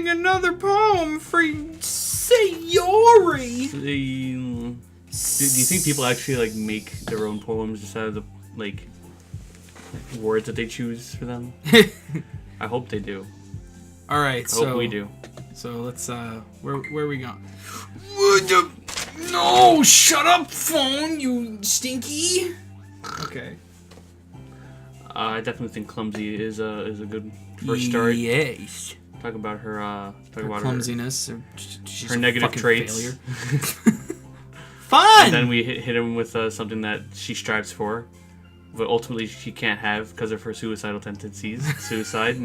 reading another poem for Sayori. Do you think people actually like make their own poems just out of the like words that they choose for them? I hope they do. All right, I hope we do. So let's where are we going? No, shut up, phone, you stinky. Okay. I definitely think clumsy is a good first start. Yes. Talk about her clumsiness. Her negative traits. Failure. Fun. And then we hit him with something that she strives for, but ultimately she can't have because of her suicidal tendencies. Suicide.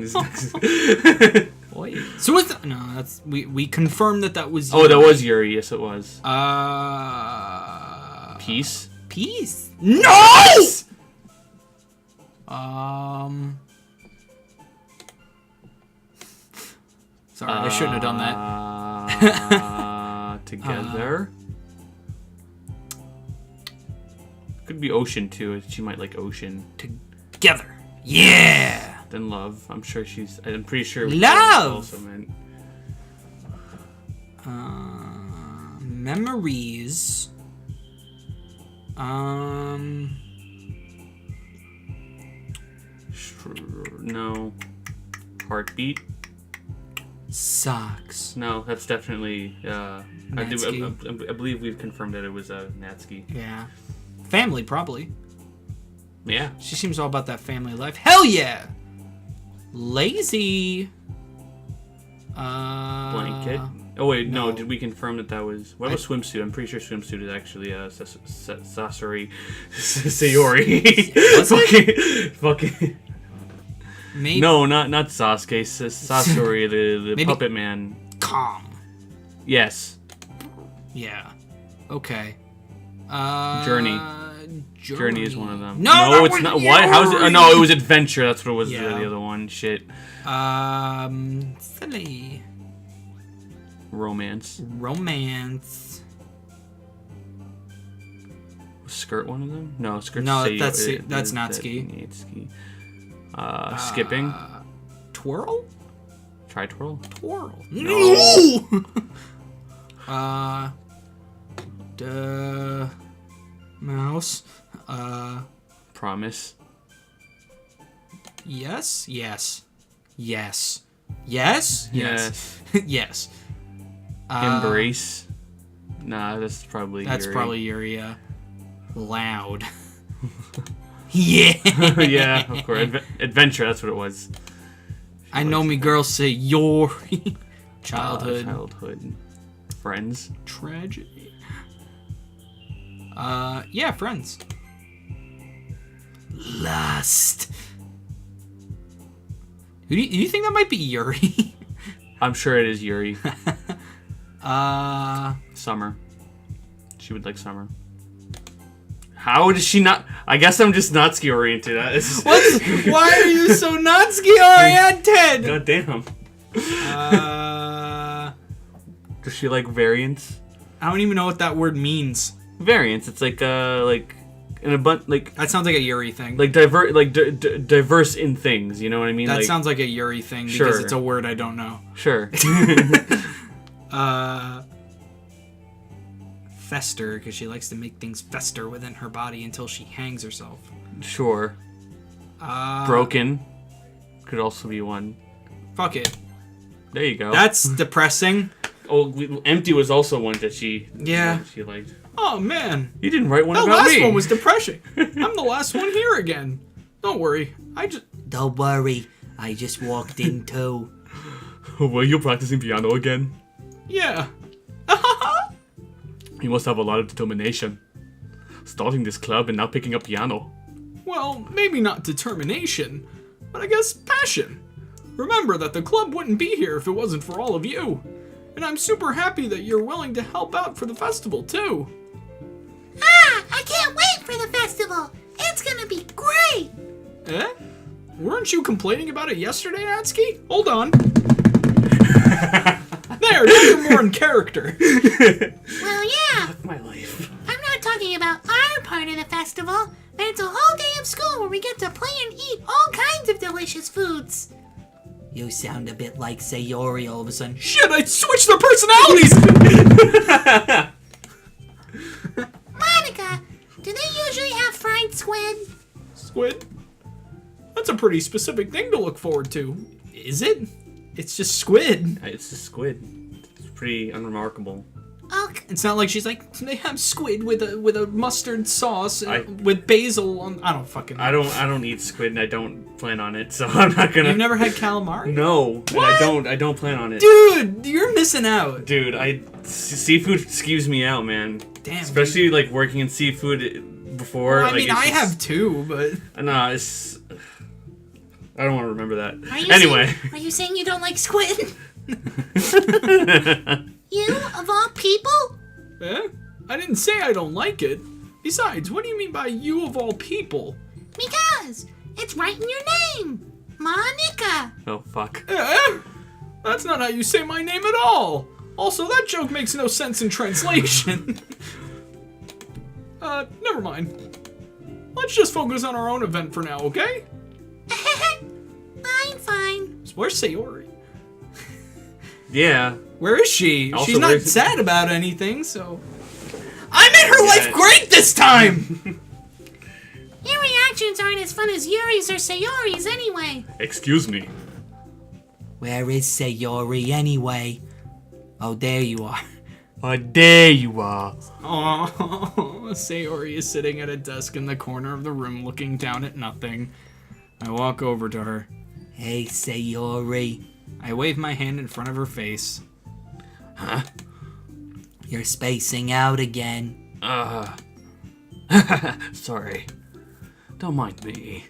Wait. Suicide? No, that's we confirmed that was. Yuri. Oh, that was Yuri. Yes, it was. Peace. Peace. No. Sorry, I shouldn't have done that. Together. Could be ocean too. She might like ocean. Together. Yeah. Then love. I'm pretty sure. Love. Also meant. Memories. No. Heartbeat. Socks. No, that's definitely. I believe we've confirmed that it was Natsuki. Yeah. Family, probably. Yeah. She seems all about that family life. Hell yeah! Lazy. Blanket. Oh wait, no. Did we confirm that was? What was swimsuit? I'm pretty sure swimsuit is actually Sayori. Fucking. Maybe. No, not Sasuke. Sayori, the puppet man. Calm. Yes. Yeah. Okay. Journey. Journey is one of them. No, it's not. What? How's it? No, it was adventure. That's what it was. Yeah. The other one. Shit. Silly. Romance. Skirt one of them? No, skirt. No, that's Natsuki. Skipping. Twirl? Try twirl. Twirl. No. Mouse. Promise. Yes. Embrace. Nah, that's probably That's Yuri. probably Yuri. Loud. Yeah. Yeah, of course. Adventure, that's what it was. I know me girls say Yori. Childhood. Friends. Tragedy. Yeah, friends. Lust. Do you think that might be Yuri? I'm sure it is Yuri. Summer. She would like summer. How does she not? I guess I'm just Natsuki oriented. Why are you so Natsuki oriented? God damn. Does she like variants? I don't even know what that word means. Variants. It's like in a bunch like. That sounds like a Yuri thing. Like diverse in things. You know what I mean? That sounds like a Yuri thing because it's a word I don't know. Sure. Fester, because she likes to make things fester within her body until she hangs herself. Sure. Broken could also be one. Fuck it. There you go. That's depressing. Oh, empty was also one that she liked. Oh man, you didn't write one about me. The last one was depressing. I'm the last one here again. Don't worry. Don't worry. I just walked in too. Were you practicing piano again? Yeah. You must have a lot of determination. Starting this club and now picking up piano. Well, maybe not determination, but I guess passion. Remember that the club wouldn't be here if it wasn't for all of you. And I'm super happy that you're willing to help out for the festival, too. I can't wait for the festival. It's gonna be great. Eh? Weren't you complaining about it yesterday, Natsuki? Hold on. There, now you're more in character. Well, yeah. Fuck my life. I'm not talking about our part of the festival, but it's a whole day of school where we get to play and eat all kinds of delicious foods. You sound a bit like Sayori all of a sudden. Shit, I switched their personalities! Monica, do they usually have fried squid? Squid? That's a pretty specific thing to look forward to. Is it? It's just squid. It's a squid. It's pretty unremarkable. Okay. It's not like she's like, they have squid with a mustard sauce with basil on. I don't fucking know. I don't eat squid, and I don't plan on it, so I'm not gonna. You've never had calamari? No, What? I don't plan on it. Dude, you're missing out. Dude, seafood skews me out, man. Damn. Especially like working in seafood before. Well, I like, mean, it's I just- have too, but Nah, it's. I don't want to remember that. Are you saying you don't like squid? You, of all people? eh? I didn't say I don't like it. Besides, what do you mean by you of all people? Because it's right in your name. Monica. Oh fuck. Eh? That's not how you say my name at all. Also, that joke makes no sense in translation. Never mind. Let's just focus on our own event for now, okay? Fine. So where's Sayori? Yeah. Where is she? Also, She's not where's- sad about anything, so... I made her life Yeah. great this time! Your reactions aren't as fun as Yuri's or Sayori's anyway. Excuse me. Where is Sayori anyway? Oh, there you are. Oh, there you are. Oh, Sayori is sitting at a desk in the corner of the room looking down at nothing. I walk over to her. Hey, Sayori. I wave my hand in front of her face. Huh? You're spacing out again. Sorry. Don't mind me.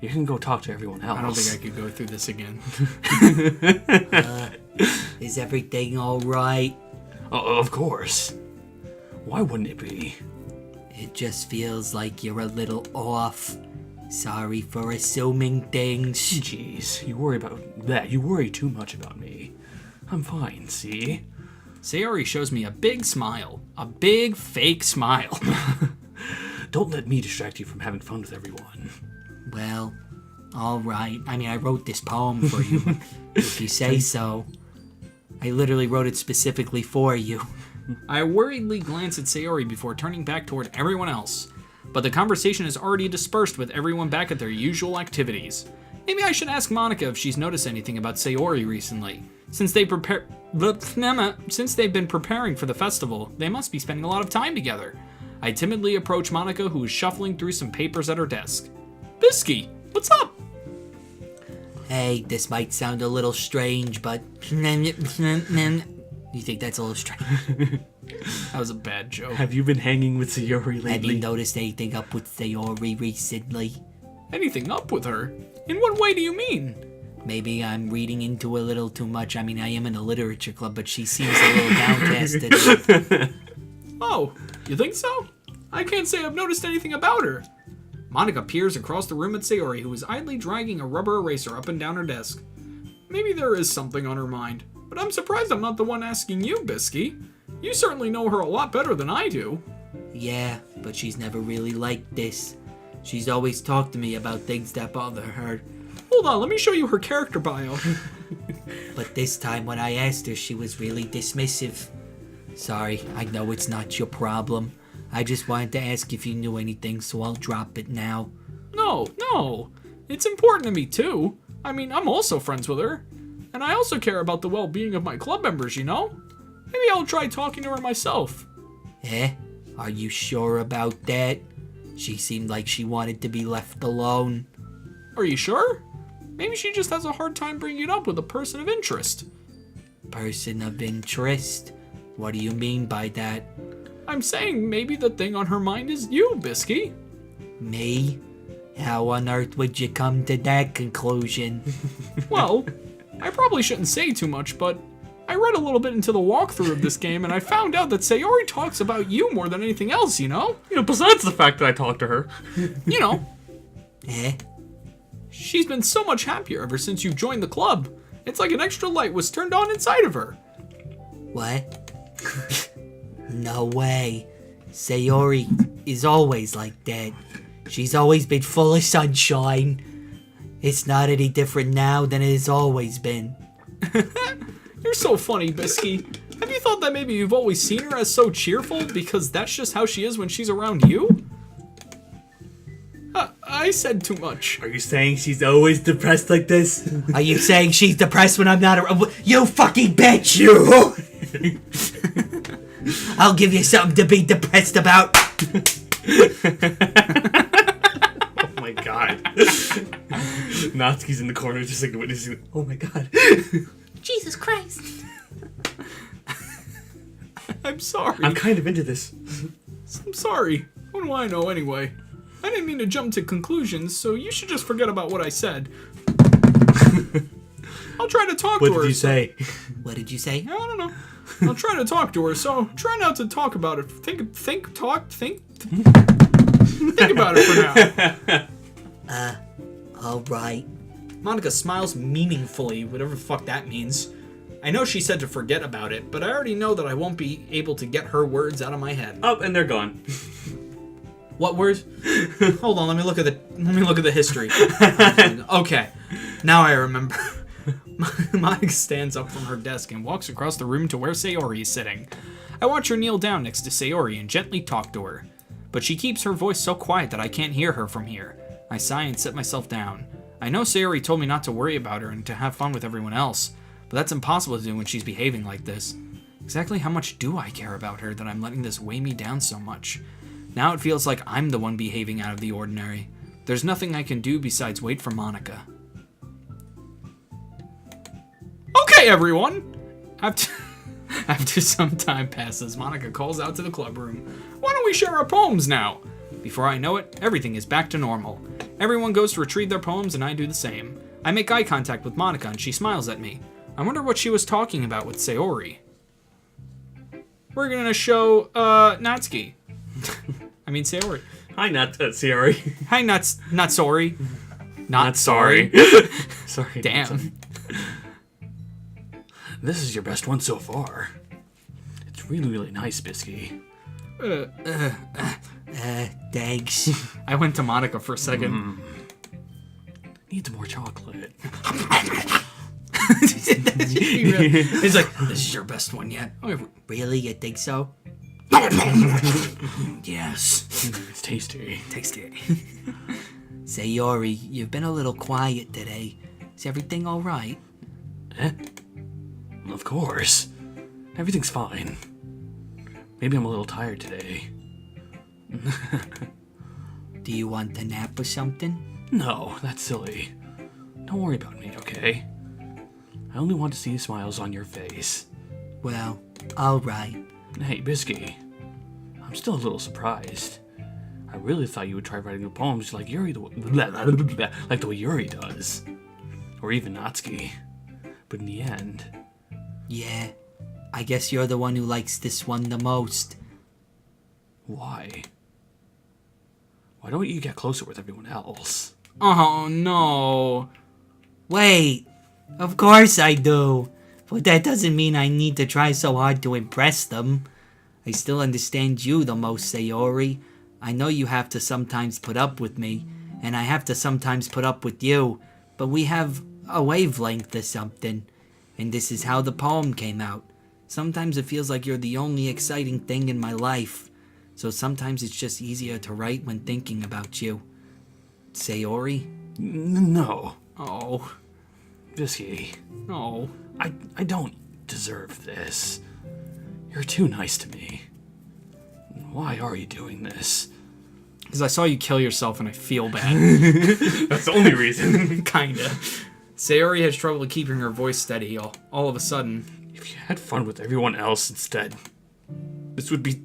You can go talk to everyone else. I don't think I could go through this again. Is everything alright? Oh, of course. Why wouldn't it be? It just feels like you're a little off. Sorry for assuming things. Jeez, you worry about that. You worry too much about me. I'm fine, see? Sayori shows me a big smile. A big fake smile. Don't let me distract you from having fun with everyone. Well, alright. I mean, I wrote this poem for you, if you say so. I literally wrote it specifically for you. I worriedly glance at Sayori before turning back toward everyone else. But the conversation is already dispersed with everyone back at their usual activities. Maybe I should ask Monica if she's noticed anything about Sayori recently. Since they've been preparing for the festival, they must be spending a lot of time together. I timidly approach Monica, who is shuffling through some papers at her desk. Bisky, what's up? Hey, this might sound a little strange, but... You think that's a little strange? That was a bad joke. Have you been hanging with Sayori lately? Have you noticed anything up with Sayori recently? Anything up with her? In what way do you mean? Maybe I'm reading into a little too much. I mean, I am in a literature club, but she seems a little downcast today. Oh, you think so? I can't say I've noticed anything about her. Monica peers across the room at Sayori, who is idly dragging a rubber eraser up and down her desk. Maybe there is something on her mind, but I'm surprised I'm not the one asking you, Bisky. You certainly know her a lot better than I do. Yeah, but she's never really liked this. She's always talked to me about things that bother her. Hold on, let me show you her character bio. But this time when I asked her, she was really dismissive. Sorry, I know it's not your problem. I just wanted to ask if you knew anything, so I'll drop it now. No. It's important to me, too. I mean, I'm also friends with her. And I also care about the well-being of my club members, you know? Maybe I'll try talking to her myself. Eh? Are you sure about that? She seemed like she wanted to be left alone. Are you sure? Maybe she just has a hard time bringing it up with a person of interest. Person of interest? What do you mean by that? I'm saying maybe the thing on her mind is you, Bisky. Me? How on earth would you come to that conclusion? Well, I probably shouldn't say too much, but I read a little bit into the walkthrough of this game and I found out that Sayori talks about you more than anything else, you know? You know, besides the fact that I talked to her. You know, Eh? she's been so much happier ever since you joined the club. It's like an extra light was turned on inside of her. What? No way. Sayori is always like that. She's always been full of sunshine. It's not any different now than it has always been. You're so funny, Bisky. Have you thought that maybe you've always seen her as so cheerful because that's just how she is when she's around you? I said too much. Are you saying she's always depressed like this? Are you saying she's depressed when I'm not around? You fucking bitch! You! I'll give you something to be depressed about. Oh my god. Natsuki's in the corner just like witnessing. Oh my god. Jesus Christ. I'm sorry. I'm kind of into this. I'm sorry. What do I know anyway? I didn't mean to jump to conclusions, so you should just forget about what I said. I'll try to talk to her. What did you say? What did you say? I don't know. I'll try to talk to her, so try not to talk about it. Think about it for now. Alright. Monica smiles meaningfully, whatever the fuck that means. I know she said to forget about it, but I already know that I won't be able to get her words out of my head. Oh, and they're gone. What words? Hold on, let me look at the history. Okay, now I remember. Monica stands up from her desk and walks across the room to where Sayori is sitting. I watch her kneel down next to Sayori and gently talk to her, but she keeps her voice so quiet that I can't hear her from here. I sigh and sit myself down. I know Sayori told me not to worry about her and to have fun with everyone else, but that's impossible to do when she's behaving like this. Exactly how much do I care about her that I'm letting this weigh me down so much? Now it feels like I'm the one behaving out of the ordinary. There's nothing I can do besides wait for Monica. Okay, everyone! After some time passes, Monica calls out to the club room. Why don't we share our poems now? Before I know it, everything is back to normal. Everyone goes to retrieve their poems and I do the same. I make eye contact with Monica and she smiles at me. I wonder what she was talking about with Sayori. We're gonna show, Natsuki. I mean Sayori. Hi, Sayori. Hi, not sorry. Not sorry. Sorry. Damn. This is your best one so far. It's really, really nice, Bisky. Thanks. I went to Monica for a second. Needs more chocolate. He's like, this is your best one yet. Oh, Really? You think so? yes. It's tasty. Tasty. Sayori, you've been a little quiet today. Is everything alright? Of course. Everything's fine. Maybe I'm a little tired today. Do you want to nap or something? No, that's silly. Don't worry about me, okay? I only want to see smiles on your face. Well, alright. Hey, Bisky. I'm still a little surprised. I really thought you would try writing new poems like Yuri like the way Yuri does. Or even Natsuki. But in the end... Yeah, I guess you're the one who likes this one the most. Why? Why don't you get closer with everyone else? Oh, no. Wait, of course I do. But that doesn't mean I need to try so hard to impress them. I still understand you the most, Sayori. I know you have to sometimes put up with me, and I have to sometimes put up with you, but we have a wavelength or something, and this is how the poem came out. Sometimes it feels like you're the only exciting thing in my life, so sometimes it's just easier to write when thinking about you. Sayori? No. Oh. Bisky. No. I don't deserve this. You're too nice to me. Why are you doing this? Because I saw you kill yourself and I feel bad. That's the only reason. Kinda. Sayori has trouble keeping her voice steady all of a sudden. If you had fun with everyone else instead, this would be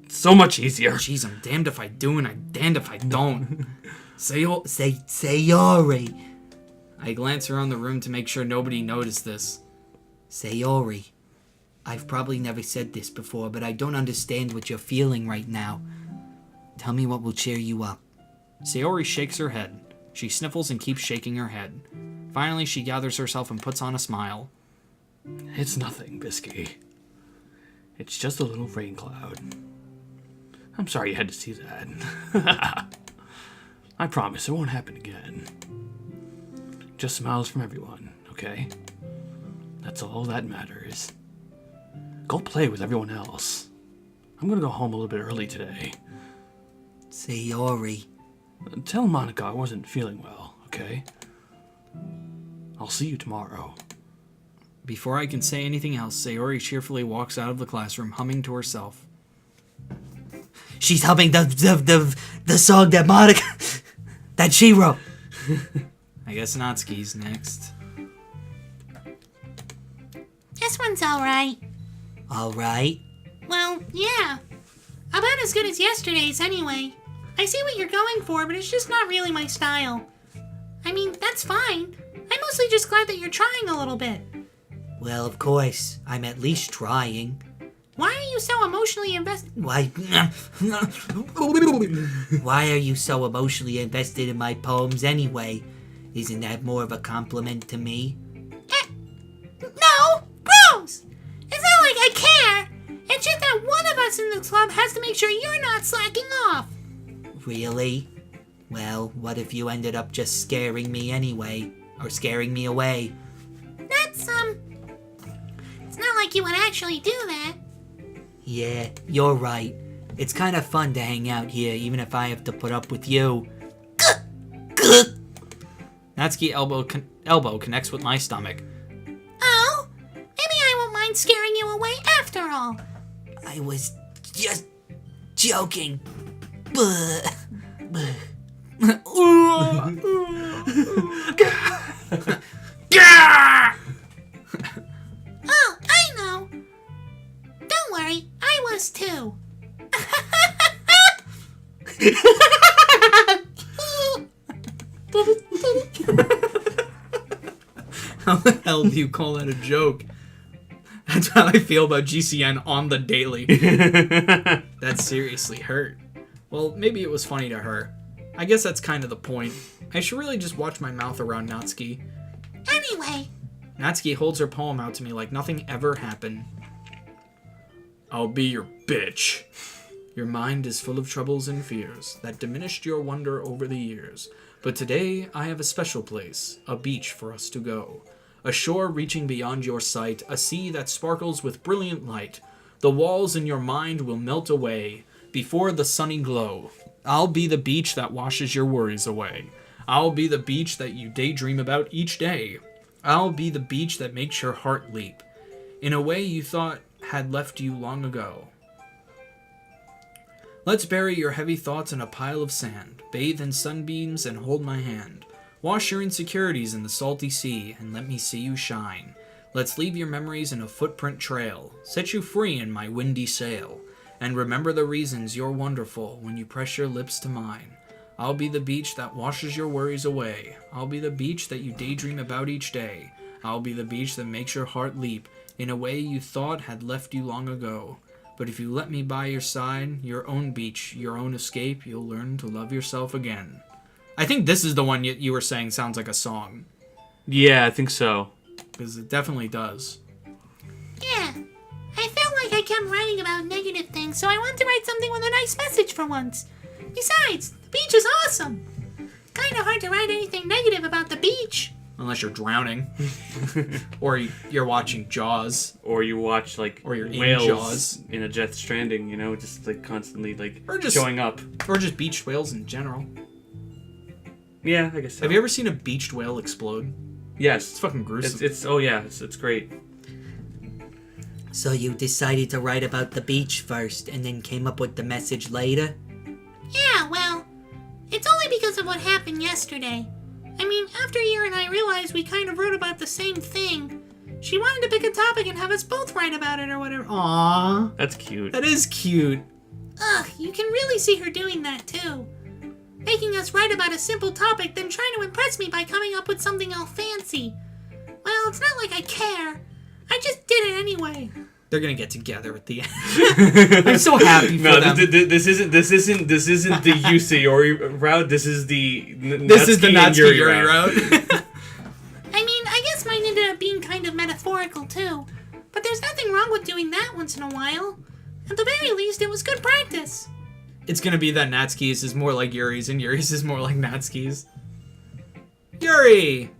so much easier. Jeez, I'm damned if I do and I'm damned if I don't. Sayori. I glance around the room to make sure nobody noticed this. Sayori. I've probably never said this before, but I don't understand what you're feeling right now. Tell me what will cheer you up. Sayori shakes her head. She sniffles and keeps shaking her head. Finally, she gathers herself and puts on a smile. It's nothing, Bisky. It's just a little rain cloud. I'm sorry you had to see that. I promise it won't happen again. Just smiles from everyone, okay? That's all that matters. Go play with everyone else. I'm gonna go home a little bit early today. Sayori. Tell Monica I wasn't feeling well, okay? I'll see you tomorrow. Before I can say anything else, Sayori cheerfully walks out of the classroom, humming to herself. She's humming the song that Monica... that she wrote. I guess Natsuki's next. This one's alright. Alright. Well, yeah. About as good as yesterday's anyway. I see what you're going for, but it's just not really my style. I mean, that's fine. I'm mostly just glad that you're trying a little bit. Well, of course. I'm at least trying. Why are you so emotionally invested? Why... Why are you so emotionally invested in my poems anyway? Isn't that more of a compliment to me? No! Gross! It's not like I care! It's just that one of us in the club has to make sure you're not slacking off! Really? Well, what if you ended up just scaring me anyway? Or scaring me away? That's, It's not like you would actually do that. Yeah, you're right. It's kind of fun to hang out here, even if I have to put up with you. Natsuki elbow connects with my stomach. Oh? Maybe I won't mind scaring you away after all. I was just joking. Buh. Oh, I know. Don't worry, I was too. How the hell do you call that a joke? That's how I feel about GCN on the daily. That seriously hurt. Well, maybe it was funny to her. I guess that's kind of the point. I should really just watch my mouth around Natsuki. Anyway. Natsuki holds her poem out to me like nothing ever happened. I'll be your bitch. Your mind is full of troubles and fears that diminished your wonder over the years. But today I have a special place, a beach for us to go. A shore reaching beyond your sight, a sea that sparkles with brilliant light. The walls in your mind will melt away before the sunny glow. I'll be the beach that washes your worries away. I'll be the beach that you daydream about each day. I'll be the beach that makes your heart leap in a way you thought had left you long ago. Let's bury your heavy thoughts in a pile of sand, bathe in sunbeams and hold my hand. Wash your insecurities in the salty sea and let me see you shine. Let's leave your memories in a footprint trail, set you free in my windy sail. And remember the reasons you're wonderful when you press your lips to mine. I'll be the beach that washes your worries away. I'll be the beach that you daydream about each day. I'll be the beach that makes your heart leap in a way you thought had left you long ago. But if you let me by your side, your own beach, your own escape, you'll learn to love yourself again. I think this is the one you were saying sounds like a song. Yeah, I think so. Because it definitely does. Yeah. I felt like I kept writing about negative things, so I wanted to write something with a nice message for once. Besides, the beach is awesome. Kinda hard to write anything negative about the beach. Unless you're drowning. Or you're watching Jaws. Or you watch, like, or you're whales in Jaws. In a Death Stranding, you know, just, like, constantly, like, or just, showing up. Or just beached whales in general. Yeah, I guess so. Have you ever seen a beached whale explode? Yes. It's fucking gruesome. It's great. So you decided to write about the beach first and then came up with the message later? Yeah, well, it's only because of what happened yesterday. I mean, after you and I realized we kind of wrote about the same thing, she wanted to pick a topic and have us both write about it or whatever. Aww. That's cute. That is cute. Ugh, you can really see her doing that too. Making us write about a simple topic, then trying to impress me by coming up with something all fancy. Well, it's not like I care. I just did it anyway. They're gonna get together at the end. I'm so happy for them. This isn't the Sayori route. This is the Natsuki Yuri route. I mean, I guess mine ended up being kind of metaphorical too. But there's nothing wrong with doing that once in a while. At the very least, it was good practice. It's gonna be that Natsuki's is more like Yuri's and Yuri's is more like Natsuki's. Yuri!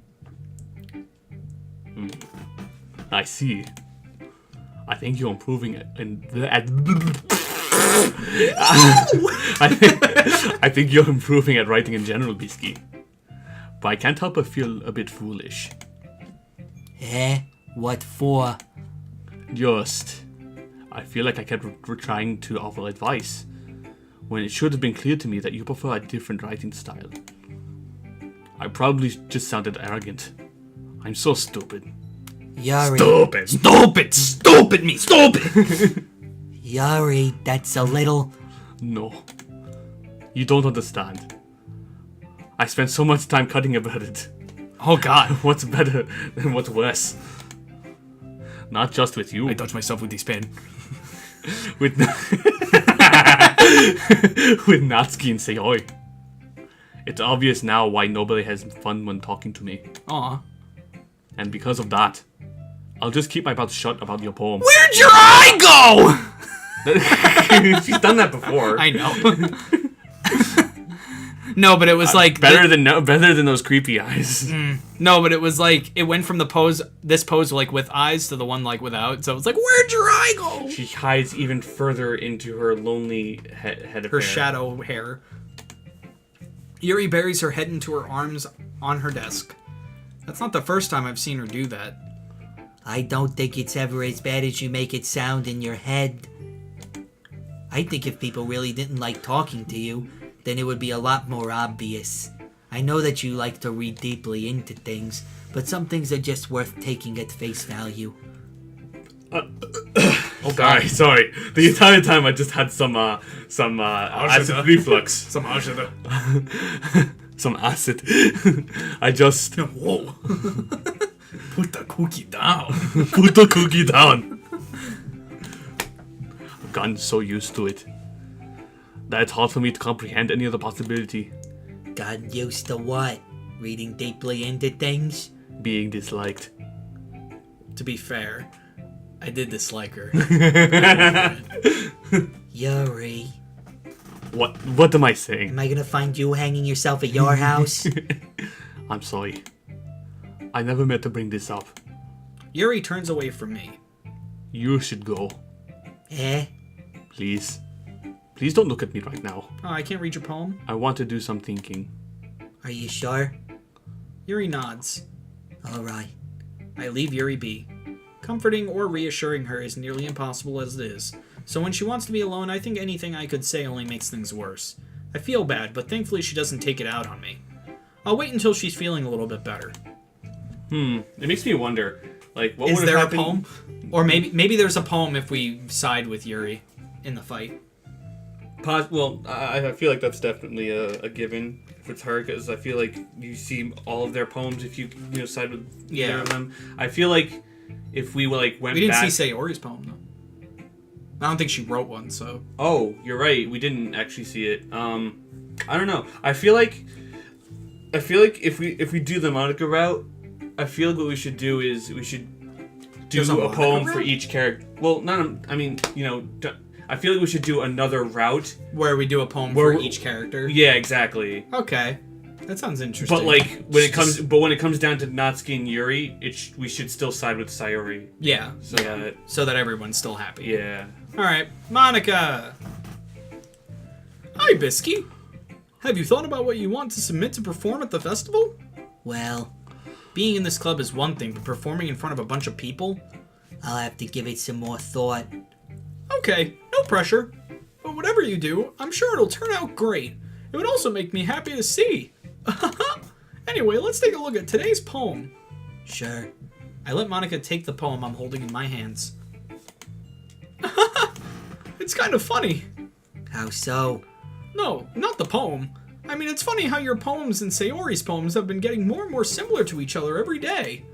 I see. I think you're improving it. I think you're improving at writing in general, Bisky. But I can't help but feel a bit foolish. Eh? What for? Just, I feel like I kept trying to offer advice, when it should have been clear to me that you prefer a different writing style. I probably just sounded arrogant. I'm so stupid. Yuri. Stupid me! Yuri, that's a little... No. You don't understand. I spent so much time cutting about it. Oh god. What's better and what's worse? Not just with you. I touch myself with this pen. With with Natsuki and Sayori. It's obvious now why nobody has fun when talking to me. Aw. And because of that, I'll just keep my mouth shut about your poem. Where'd your eye go? She's done that before. I know. No, but it was like better than those creepy eyes. No, but it was like it went from this pose like with eyes to the one like without. So it was like, where'd your eye go? She hides even further into her lonely head of Her hair. shadow hair. Yuri buries her head into her arms on her desk. That's not the first time I've seen her do that. I don't think it's ever as bad as you make it sound in your head. I think if people really didn't like talking to you, then it would be a lot more obvious. I know that you like to read deeply into things, but some things are just worth taking at face value. Sorry. The entire time I just had some acid reflux. Some acid. Some acid. I just... Whoa. Put the cookie down. Put the cookie down. I've gotten so used to it that it's hard for me to comprehend any other possibility. Gotten used to what? Reading deeply into things? Being disliked. To be fair, I did dislike her. Yuri, What am I saying? am I gonna find you hanging yourself at your house? I'm sorry. I never meant to bring this up. Yuri turns away from me. You should go. Eh? Please. Please don't look at me right now. Oh, I can't read your poem? I want to do some thinking. Are you sure? Yuri nods. Alright. I leave Yuri be. Comforting or reassuring her is nearly impossible as it is, so when she wants to be alone, I think anything I could say only makes things worse. I feel bad, but thankfully she doesn't take it out on me. I'll wait until she's feeling a little bit better. It makes me wonder, like, what Is would have there a happened? poem? Or maybe there's a poem if we side with Yuri in the fight. Well, I feel like that's definitely a given with her, because I feel like you see all of their poems if you side with either of them. I feel like if we went We didn't back... see Sayori's poem though. I don't think she wrote one, so. Oh, you're right. We didn't actually see it. I don't know. I feel like if we do the Monica route, I feel like what we should do is we should do There's a a poem Monica for route? each character. Well, I feel like we should do another route. Where we do a poem Where for we- each character. Yeah, exactly. Okay. That sounds interesting. But when it comes down to Natsuki and Yuri, we should still side with Sayori. Yeah. So that everyone's still happy. Yeah. Alright, Monica! Hi, Bisky! Have you thought about what you want to submit to perform at the festival? Well, Being in this club is one thing, but performing in front of a bunch of people? I'll have to give it some more thought. Okay, no pressure. But whatever you do, I'm sure it'll turn out great. It would also make me happy to see. Anyway, let's take a look at today's poem. Sure. I let Monica take the poem I'm holding in my hands. It's kind of funny. How so? No, not the poem. I mean, it's funny how your poems and Sayori's poems have been getting more and more similar to each other every day.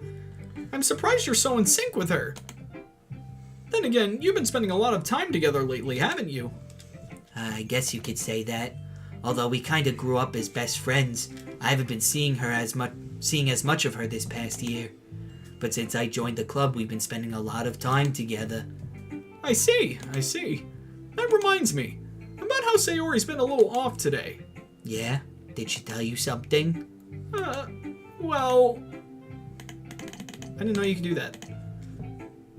I'm surprised you're so in sync with her. Then again, you've been spending a lot of time together lately, haven't you? I guess you could say that. Although we kind of grew up as best friends, I haven't been seeing as much of her this past year. But since I joined the club, we've been spending a lot of time together. I see. That reminds me. About how Sayori's been a little off today. Yeah? Did she tell you something? Well... I didn't know you could do that.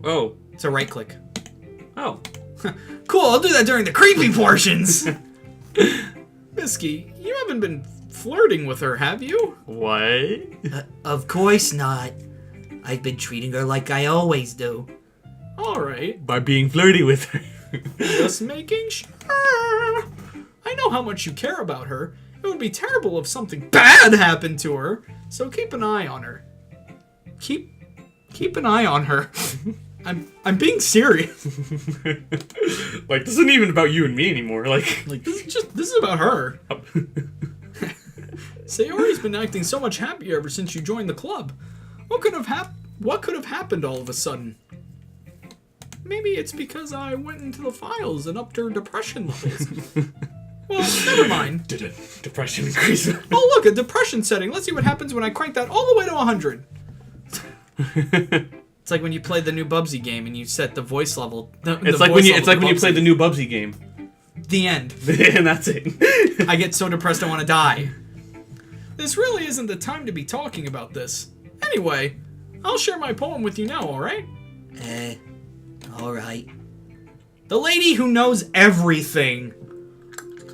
Oh. It's a right click. Oh. Cool, I'll do that during the creepy portions. Misky, you haven't been flirting with her, have you? What? Of course not. I've been treating her like I always do. Alright, By being flirty with her. just making sure. I know how much you care about her. It would be terrible if something bad happened to her, so keep an eye on her. Keep an eye on her. I'm being serious. Like, this isn't even about you and me anymore. Like This is about her. Sayori's been acting so much happier ever since you joined the club. What could have happened all of a sudden? Maybe it's because I went into the files and upped her depression levels. Well, never mind. Did a depression increase? Oh, look, a depression setting. Let's see what happens when I crank that all the way to 100. It's like when you play the new Bubsy game and you set the voice level. It's like when you play the new Bubsy game. The end. And that's it. I get so depressed I want to die. This really isn't the time to be talking about this. Anyway, I'll share my poem with you now, alright? Alright. The Lady Who Knows Everything.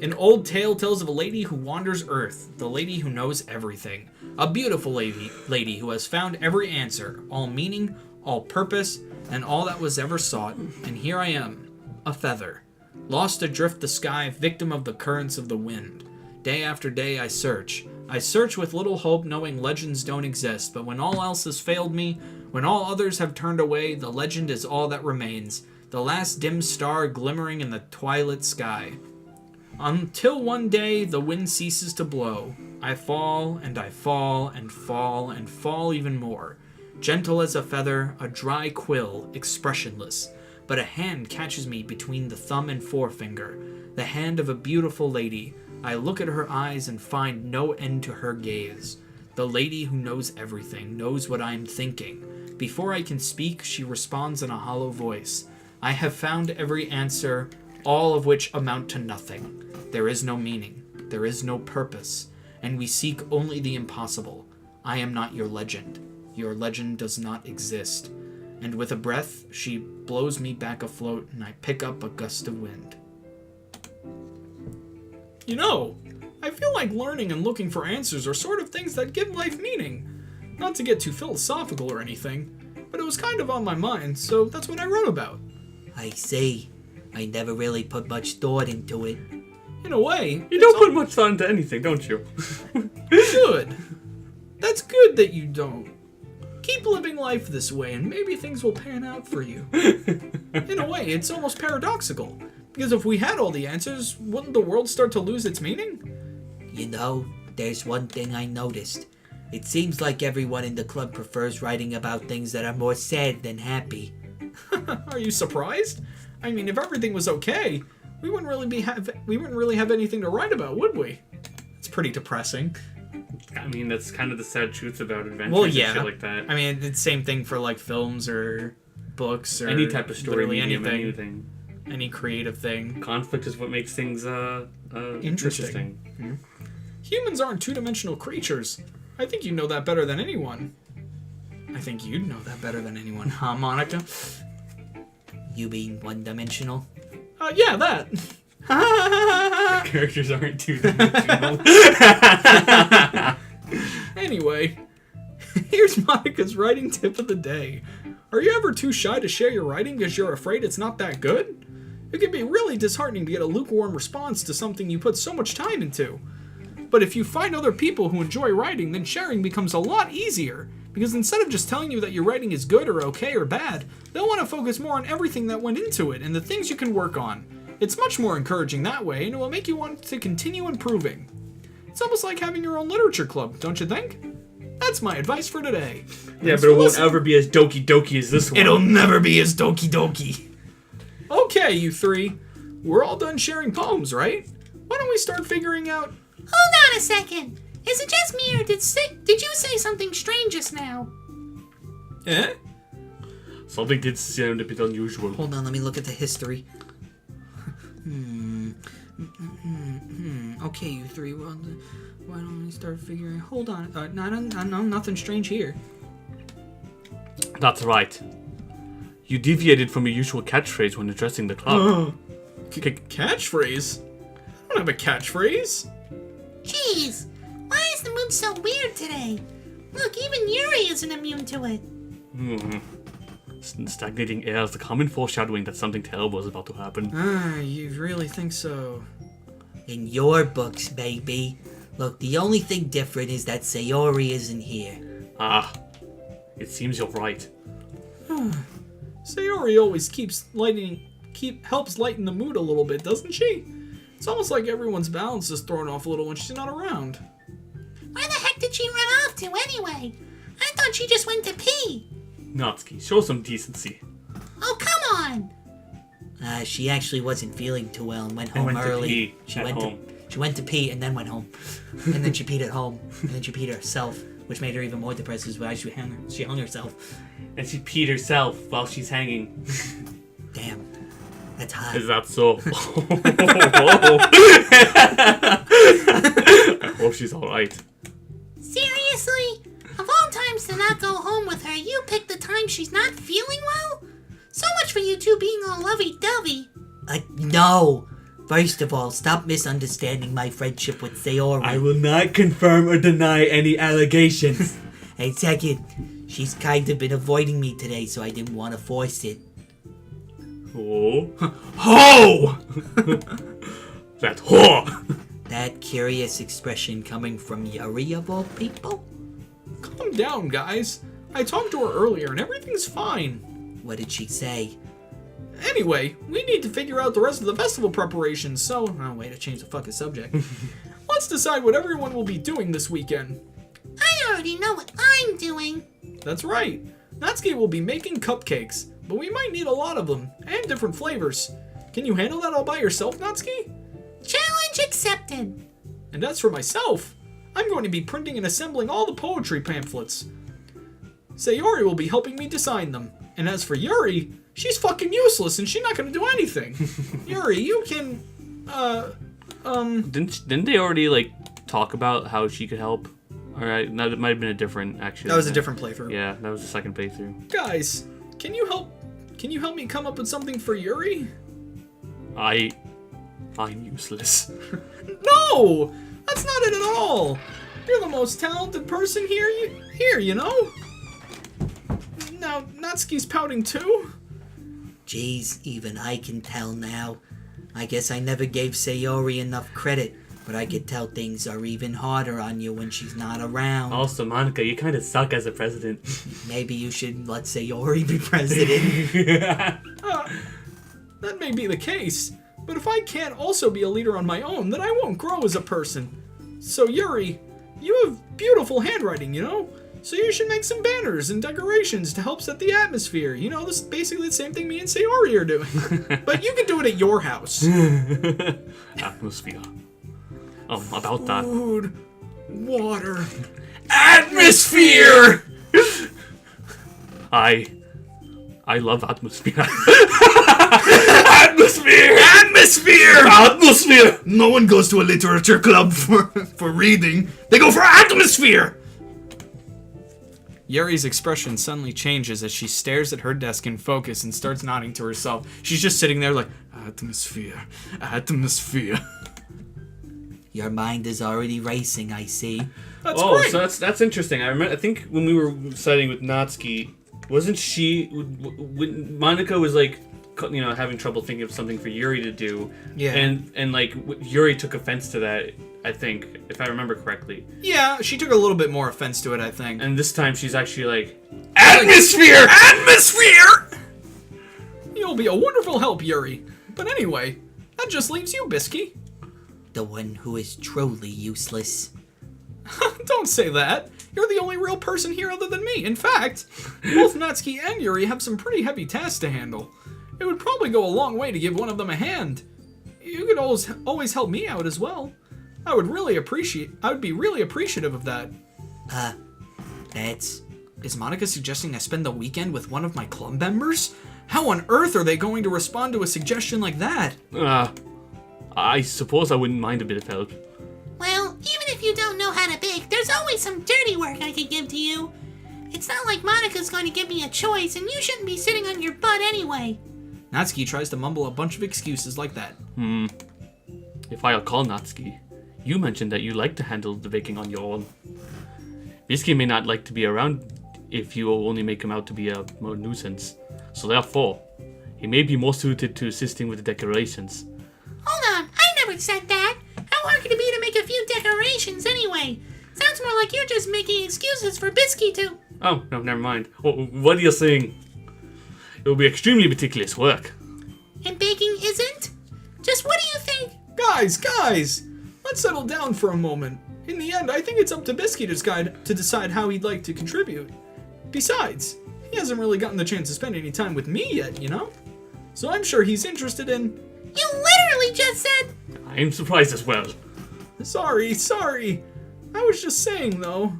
An old tale tells of a lady who wanders Earth. The lady who knows everything. A beautiful lady who has found every answer, all meaning, all purpose, and all that was ever sought. And here I am, a feather, lost adrift the sky, victim of the currents of the wind. Day after day I search. I search with little hope, knowing legends don't exist. But when all else has failed me, when all others have turned away, the legend is all that remains. The last dim star glimmering in the twilight sky. Until one day the wind ceases to blow. I fall and I fall and fall and fall even more. Gentle as a feather, a dry quill, expressionless. But a hand catches me between the thumb and forefinger. The hand of a beautiful lady. I look at her eyes and find no end to her gaze. The lady who knows everything, knows what I am thinking. Before I can speak, she responds in a hollow voice. I have found every answer, all of which amount to nothing. There is no meaning, there is no purpose, and we seek only the impossible. I am not your legend. Your legend does not exist. And with a breath, she blows me back afloat, and I pick up a gust of wind. You know, I feel like learning and looking for answers are sort of things that give life meaning. Not to get too philosophical or anything, but it was kind of on my mind, so that's what I wrote about. I see. I never really put much thought into it. In a way, You don't put much thought into anything, don't you? good. That's good that you don't. Keep living life this way and maybe things will pan out for you. In a way, it's almost paradoxical. Because if we had all the answers, wouldn't the world start to lose its meaning? You know, there's one thing I noticed. It seems like everyone in the club prefers writing about things that are more sad than happy. Are you surprised? I mean, if everything was okay, we wouldn't really have anything to write about, would we? It's pretty depressing. I mean, that's kind of the sad truth about adventures Well, and yeah. shit like that. I mean, it's the same thing for like films or books or Any type of story literally medium, anything. Any creative thing. Conflict is what makes things interesting. Humans aren't two-dimensional creatures. I think you know that better than anyone. I think you'd know that better than anyone, huh, Monica? You mean one-dimensional? Yeah, that. Characters aren't two-dimensional. Anyway, here's Monica's writing tip of the day. Are you ever too shy to share your writing because you're afraid it's not that good? It can be really disheartening to get a lukewarm response to something you put so much time into. But if you find other people who enjoy writing, then sharing becomes a lot easier. Because instead of just telling you that your writing is good or okay or bad, they'll want to focus more on everything that went into it and the things you can work on. It's much more encouraging that way, and it will make you want to continue improving. It's almost like having your own literature club, don't you think? That's my advice for today. Yeah, but it won't ever be as Doki Doki as this one. It'll never be as Doki Doki. Okay, you three. We're all done sharing poems, right? Why don't we start figuring out... Hold on a second. Is it just me or did you say something strange just now? Eh? Something did sound a bit unusual. Hold on, let me look at the history. Okay, you three. Well, why don't we start figuring? Hold on. No, nothing strange here. That's right. You deviated from your usual catchphrase when addressing the club. Catchphrase? I don't have a catchphrase. Jeez, why is the mood so weird today? Look, even Yuri isn't immune to it. Stagnating air is the common foreshadowing that something terrible is about to happen. You really think so? In your books, baby. Look, the only thing different is that Sayori isn't here. It seems you're right. Sayori always helps lighten the mood a little bit, doesn't she? It's almost like everyone's balance is thrown off a little when she's not around. Where the heck did she run off to anyway? I thought she just went to pee. Natsuki, show some decency. Oh, come on! She actually wasn't feeling too well and went And home went to early. pee She at went home. she went to pee and then went home. And then she peed at home. And then she peed herself, which made her even more depressed as well. She hung herself. And she peed herself while she's hanging. Damn. That's hot. Is that so? I hope she's alright. Seriously? Of all times to not go home with her, you picked the time she's not feeling well? So much for you two being all lovey-dovey. No! First of all, stop misunderstanding my friendship with Sayori. I will not confirm or deny any allegations. And second, she's kind of been avoiding me today, so I didn't want to force it. Oh. Ho! That whore! That curious expression coming from Yuri of all people? Calm down, guys. I talked to her earlier and everything's fine. What did she say? Anyway, we need to figure out the rest of the festival preparations, so... Oh, wait, I changed the fucking subject. Let's decide what everyone will be doing this weekend. I already know what I'm doing. That's right. Natsuki will be making cupcakes, but we might need a lot of them, and different flavors. Can you handle that all by yourself, Natsuki? Challenge accepted. And as for myself, I'm going to be printing and assembling all the poetry pamphlets. Sayori will be helping me design them. And as for Yuri, she's fucking useless and she's not going to do anything. Yuri, you can, Didn't they already, talk about how she could help? Alright, that might have been a different, actually. That was a different playthrough. Yeah, that was the second playthrough. Guys, can you help me come up with something for Yuri? I'm useless. No! That's not it at all! You're the most talented person here, you know? Now, Natsuki's pouting too? Jeez, even I can tell now. I guess I never gave Sayori enough credit, but I could tell things are even harder on you when she's not around. Also, Monica, you kind of suck as a president. Maybe you should let Sayori be president. That may be the case, but if I can't also be a leader on my own, then I won't grow as a person. So Yuri, you have beautiful handwriting, you know? So you should make some banners and decorations to help set the atmosphere. You know, this is basically the same thing me and Sayori are doing. But you can do it at your house. Atmosphere. About that. Food, water, Atmosphere! I love atmosphere. Atmosphere! Atmosphere! Atmosphere! No one goes to a literature club for reading. They go for atmosphere! Yuri's expression suddenly changes as she stares at her desk in focus and starts nodding to herself. She's just sitting there like, atmosphere, atmosphere. Your mind is already racing, I see. That's great. So that's interesting. I think when we were studying with Natsuki, wasn't she... When Monica was having trouble thinking of something for Yuri to do. Yeah. And Yuri took offense to that, I think, if I remember correctly. Yeah, she took a little bit more offense to it, I think. And this time she's actually like, atmosphere! Atmosphere! You'll be a wonderful help, Yuri. But anyway, that just leaves you, Bisky. The one who is truly useless. Don't say that. You're the only real person here other than me. In fact, both Natsuki and Yuri have some pretty heavy tasks to handle. It would probably go a long way to give one of them a hand. You could always help me out as well. I would be really appreciative of that. Is Monica suggesting I spend the weekend with one of my club members? How on earth are they going to respond to a suggestion like that? I suppose I wouldn't mind a bit of help. Well, even if you don't know how to bake, there's always some dirty work I could give to you. It's not like Monika's going to give me a choice, and you shouldn't be sitting on your butt anyway. Natsuki tries to mumble a bunch of excuses like that. If I recall, Natsuki, you mentioned that you like to handle the baking on your own. Bisky may not like to be around if you only make him out to be a nuisance. So therefore, he may be more suited to assisting with the decorations. Hold on, I never said that. How hard could it be to make a few decorations anyway? Sounds more like you're just making excuses for Bisky to... Oh, no, never mind. What are you saying? It will be extremely meticulous work. And baking isn't? Just what do you think? Guys! Let's settle down for a moment. In the end, I think it's up to Bisky to decide how he'd like to contribute. Besides, he hasn't really gotten the chance to spend any time with me yet, you know? So I'm sure he's interested in... You literally just said... I am surprised as well. Sorry. I was just saying, though.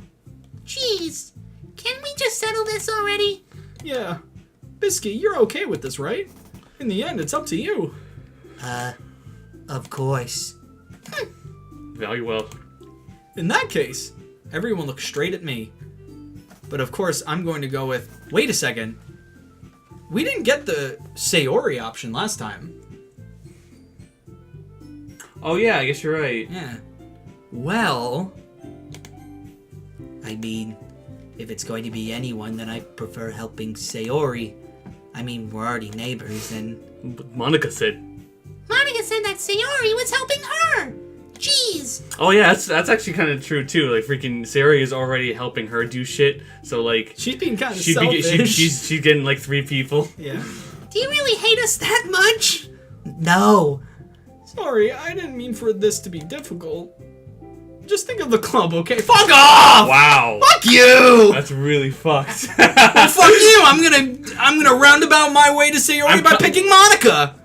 Jeez. Can we just settle this already? Yeah. Bisky, you're okay with this, right? In the end, it's up to you. Of course. Very well. In that case, everyone looks straight at me. But of course, I'm going to go with... Wait a second. We didn't get the Sayori option last time. Oh yeah, I guess you're right. Yeah. Well... I mean, if it's going to be anyone, then I prefer helping Sayori. I mean, we're already neighbors, and... But Monica said... Monica said that Sayori was helping her. Jeez. Oh yeah, that's actually kind of true too. Like freaking Sayori is already helping her do shit. So like She's being kind of selfish. she's getting like 3 people. Yeah. Do you really hate us that much? No! Sorry, I didn't mean for this to be difficult. Just think of the club, okay? Fuck off! Wow. Fuck you! That's really fucked. Well, fuck you! I'm gonna roundabout my way to Sayori by picking Monica!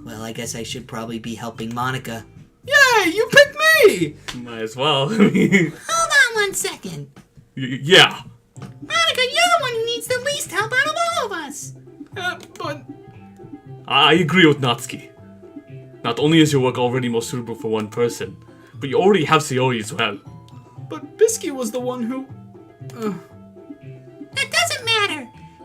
Well, I guess I should probably be helping Monica. Yeah, you picked me! Might as well. I mean, Hold on 1 second. yeah. Monica, you're the one who needs the least help out of all of us. But... I agree with Natsuki. Not only is your work already more suitable for one person, but you already have Sayori as well. But Bisky was the one who... That doesn't matter.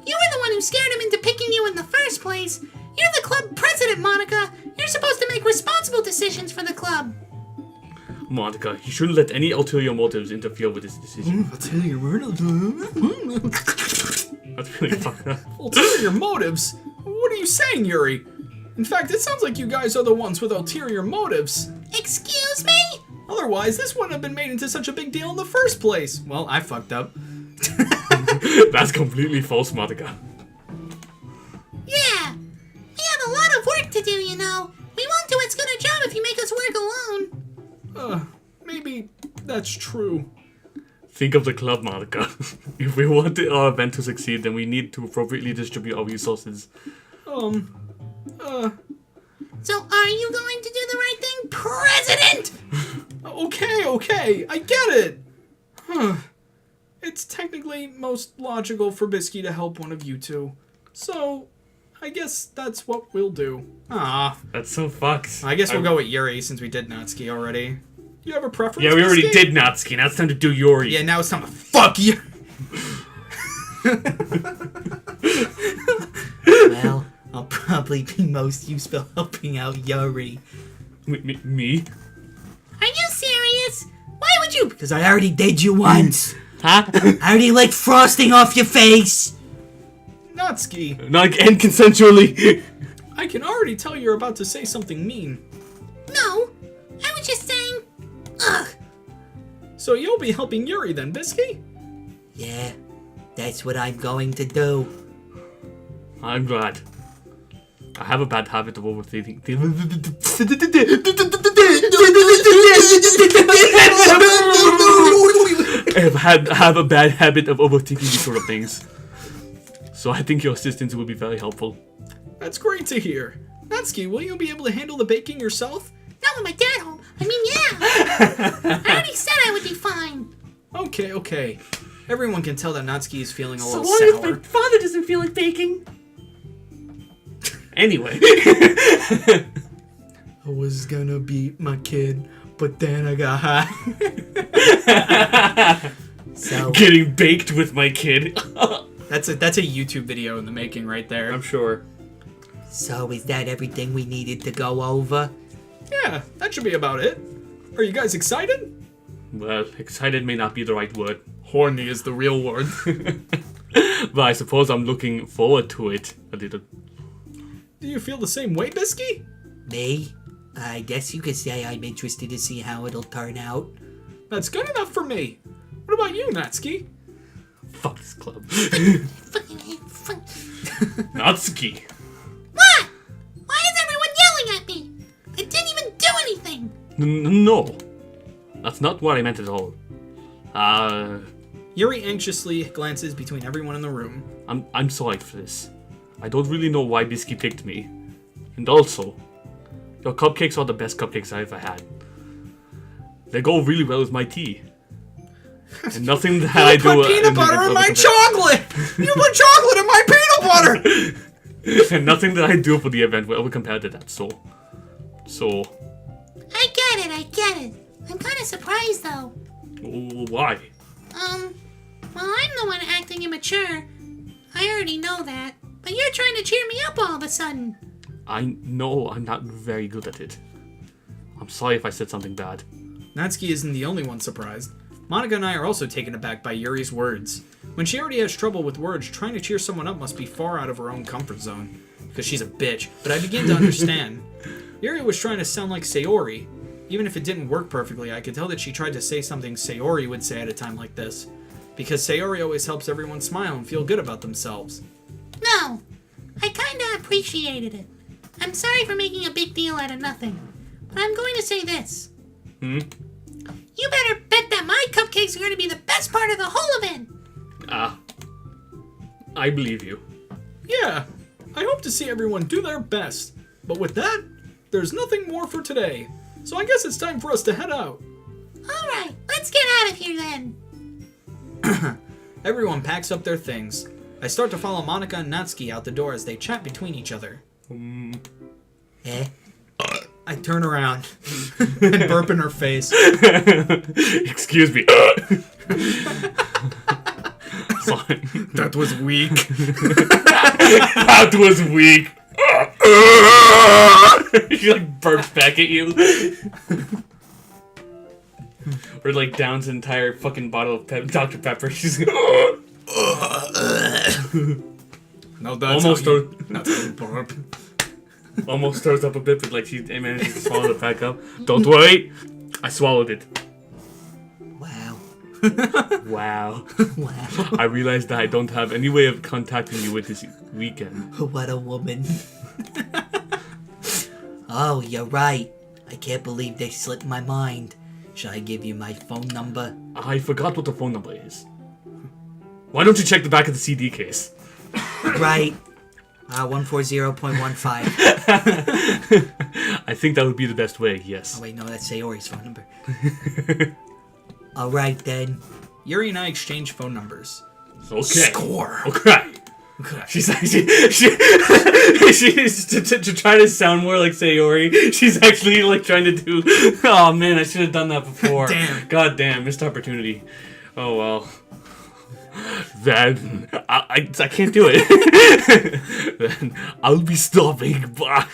You were the one who scared him into picking you in the first place. You're the club president, Monica. You're supposed to make responsible decisions for the club. Monica, you shouldn't let any ulterior motives interfere with this decision. Ulterior motives? That's really fucked up. Ulterior motives? What are you saying, Yuri? In fact, it sounds like you guys are the ones with ulterior motives. Excuse me? Otherwise, this wouldn't have been made into such a big deal in the first place. Well, I fucked up. That's completely false, Monica. Yeah. We have a lot of work to do, you know. We won't do as good a job if you make us work alone. Maybe that's true. Think of the club, Monica. If we want our event to succeed, then we need to appropriately distribute our resources. So are you going to do the right thing, President? Okay, I get it. It's technically most logical for Bisky to help one of you two. So, I guess that's what we'll do. That's so fucked. I guess we'll go with Yuri since we did Natsuki already. You have a preference? Yeah, we already Bisky? did Natsuki. Now it's time to do Yuri. Yeah, now it's time to fuck you. Well, I'll probably be most useful helping out Yuri. Me? Are you serious? Why would you? Because I already did you once. Huh? I already licked frosting off your face. Natsuki, Not and consensually. I can already tell you're about to say something mean. No. I was just saying... Ugh. So you'll be helping Yuri then, Bisky? Yeah, that's what I'm going to do. I'm glad. I have a bad habit of overthinking. I have a bad habit of overthinking these sort of things. So I think your assistance will be very helpful. That's great to hear. Natsuki, will you be able to handle the baking yourself? Not with my dad home. I mean, yeah. I already said I would be fine. Okay. Everyone can tell that Natsuki is feeling a So little what if sour. my father doesn't feel like baking? Anyway. I was gonna beat my kid, but then I got high. So, Getting baked with my kid. That's a YouTube video in the making right there. I'm sure. so is that everything we needed to go over? Yeah, that should be about it. Are you guys excited? Well, excited may not be the right word. Horny is the real word. But I suppose I'm looking forward to it a little. Do you feel the same way, Bisky? Me? I guess you could say I'm interested to see how it'll turn out. That's good enough for me. What about you, Natsuki? Fuck this club. Fuck. Natsuki. What? Why is everyone yelling at me? I didn't even do anything. No. That's not what I meant at all. Yuri anxiously glances between everyone in the room. I'm sorry for this. I don't really know why Bisky picked me. And also, your cupcakes are the best cupcakes I ever had. They go really well with my tea. And nothing that I You do... put peanut butter in my chocolate! You put chocolate in my peanut butter! And nothing that I do for the event will ever compare to that, so... I get it. I'm kind of surprised though. Why? Well, I'm the one acting immature. I already know that. But you're trying to cheer me up all of a sudden. I know I'm not very good at it. I'm sorry if I said something bad. Natsuki isn't the only one surprised. Monica and I are also taken aback by Yuri's words. When she already has trouble with words, trying to cheer someone up must be far out of her own comfort zone. Because she's a bitch. But I begin to understand. Yuri was trying to sound like Sayori. Even if it didn't work perfectly, I could tell that she tried to say something Sayori would say at a time like this. Because Sayori always helps everyone smile and feel good about themselves. No, I kinda appreciated it. I'm sorry for making a big deal out of nothing. But I'm going to say this. You better bet that my cupcakes are going to be the best part of the whole event. I believe you. Yeah, I hope to see everyone do their best. But with that, there's nothing more for today. So I guess it's time for us to head out. Alright, let's get out of here then. Everyone packs up their things. I start to follow Monica and Natsuki out the door as they chat between each other. Eh? I turn around and burp in her face. Excuse me. Sorry. That was weak. That was weak. She like burps back at you. Or like downs an entire fucking bottle of Dr. Pepper. She's No, that's almost how you burp. almost throws up a bit, but like she manages to swallow it back up. Don't worry, I swallowed it. Wow. Wow. Wow. I realized that I don't have any way of contacting you with this weekend. What a woman. Oh, you're right. I can't believe they slipped my mind. Should I give you my phone number? I forgot what the phone number is. Why don't you check the back of the CD case? Right. 140.15. I think that would be the best way, yes. Oh wait, no, that's Sayori's phone number. Alright then. Yuri and I exchange phone numbers. Okay. Score. Okay. She's like, she's to try to sound more like Sayori. She's actually like trying to do. Oh man, I should have done that before. Damn. God damn, missed opportunity. Oh well. Then I can't do it. Then I'll be stopping by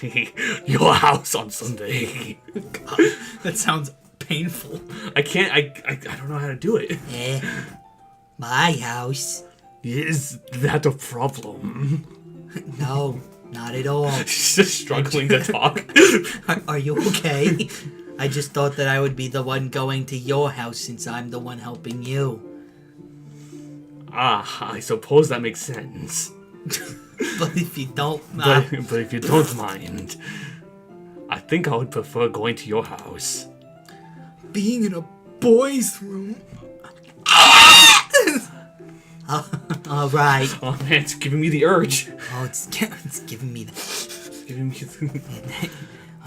your house on Sunday. God, that sounds painful. I can't. I don't know how to do it. Eh? My house? Is that a problem? No, not at all. She's just struggling to talk. Are you okay? I just thought that I would be the one going to your house since I'm the one helping you. I suppose that makes sense. But if you don't... But if you don't mind, I think I would prefer going to your house. Being in a boys' room. Alright. Oh man, it's giving me the urge. Oh, it's giving me the... Giving me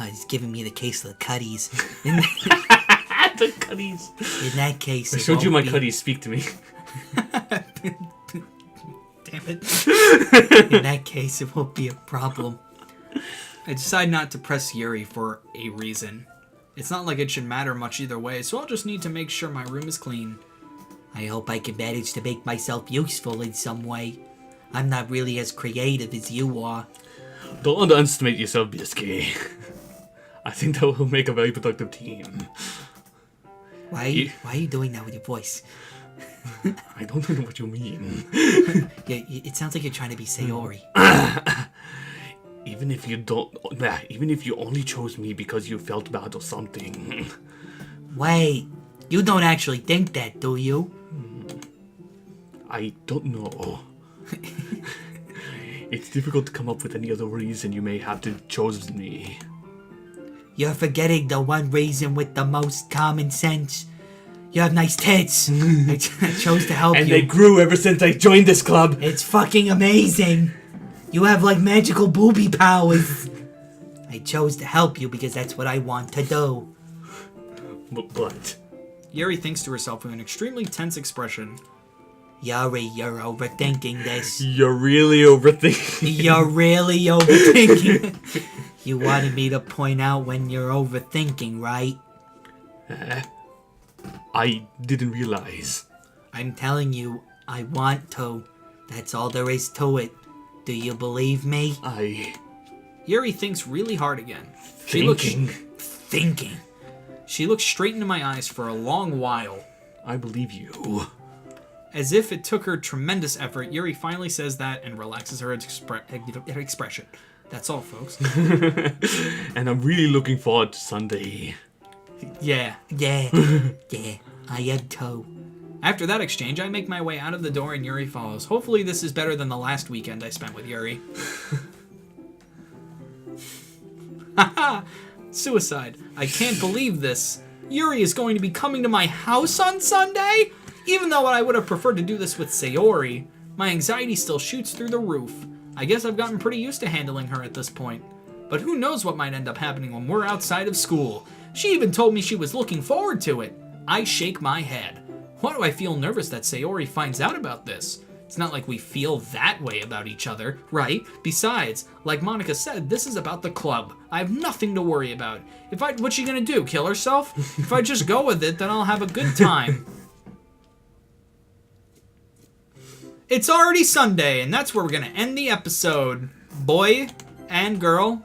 it's giving me the case of the cutties. the cutties. In that case, I showed you my cutties. Speak to me. Damn it. In that case, it won't be a problem. I decide not to press Yuri for a reason. It's not like it should matter much either way, so I'll just need to make sure my room is clean. I hope I can manage to make myself useful in some way. I'm not really as creative as you are. Don't underestimate yourself, BSK. I think that will make a very productive team. Why are you doing that with your voice? I don't know what you mean. Yeah, it sounds like you're trying to be Sayori. Even if you only chose me because you felt bad or something. Wait, you don't actually think that, do you? I don't know. It's difficult to come up with any other reason you may have to chosen me. You're forgetting the one reason with the most common sense. You have nice tits. I chose to help And you. they grew ever since I joined this club. It's fucking amazing. You have like magical booby powers. I chose to help you because that's what I want to do. But Yuri thinks to herself with an extremely tense expression. Yuri, you're overthinking this. you're really overthinking. You're really overthinking. You wanted me to point out when you're overthinking, right? I didn't realize. I'm telling you, I want to. That's all there is to it. Do you believe me? Yuri thinks really hard again. Thinking. She looks straight into my eyes for a long while. I believe you. As if it took her tremendous effort, Yuri finally says that and relaxes her expression. That's all, folks. And I'm really looking forward to Sunday. Yeah. Yeah, I am too. After that exchange, I make my way out of the door and Yuri follows. Hopefully this is better than the last weekend I spent with Yuri. Haha! Suicide. I can't believe this. Yuri is going to be coming to my house on Sunday? Even though I would have preferred to do this with Sayori, my anxiety still shoots through the roof. I guess I've gotten pretty used to handling her at this point. But who knows what might end up happening when we're outside of school. She even told me she was looking forward to it. I shake my head. Why do I feel nervous that Sayori finds out about this? It's not like we feel that way about each other, right? Besides, like Monica said, this is about the club. I have nothing to worry about. What's she gonna do, kill herself? If I just go with it, then I'll have a good time. It's already Sunday, and that's where we're gonna end the episode. Boy and girl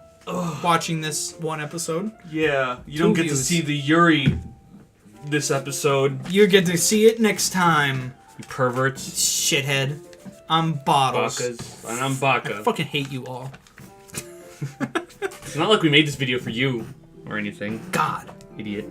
watching this one episode. Yeah, you don't get to see the Yuri this episode. You get to see it next time. You perverts. Shithead. I'm Bottles. Bakas. And I'm Baka. I fucking hate you all. It's not like we made this video for you or anything. God. Idiot.